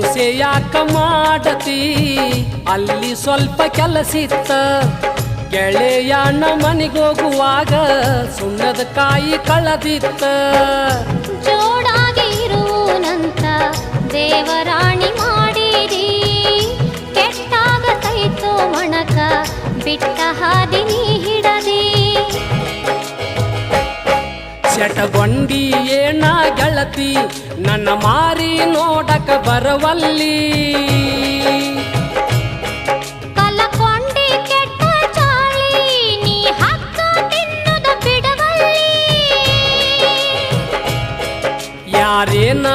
ಸಂಶಯ ಯಾಕ ಮಾಡತಿ ಅಲ್ಲಿ ಸ್ವಲ್ಪ ಕೆಲಸಿತ್ತ ಗೆಳೆಯನ ಮನೆಗೋಗುವಾಗ ಸುಣ್ಣದ ಕಾಯಿ ಕಳದಿತ್ತ ಜೋಡಾಗಿ ಇರುವನಂತ ದೇವರಾಣಿ ಮಾಡಿರಿ ಕೆಟ್ಟಾಗ ಸೈತೋ ಮಣಕ ಬಿಟ್ಟ ಹಾದಿ ನೀ ಹಿಡದಿ ಶಟಗೊಂಡಿ ಏನ ಗೆಳತಿ ನನ್ನ ಮಾರಿ ನೋಡಕ ಬರವಲ್ಲಿ ಕಲಕೊಂಡಿ ಕೆಟ್ಟ ಚಾಳಿ ನೀ ಹಕ್ಕ ತಿನ್ನುದ ಬಿಡವಲ್ಲಿ ಯಾರೇನ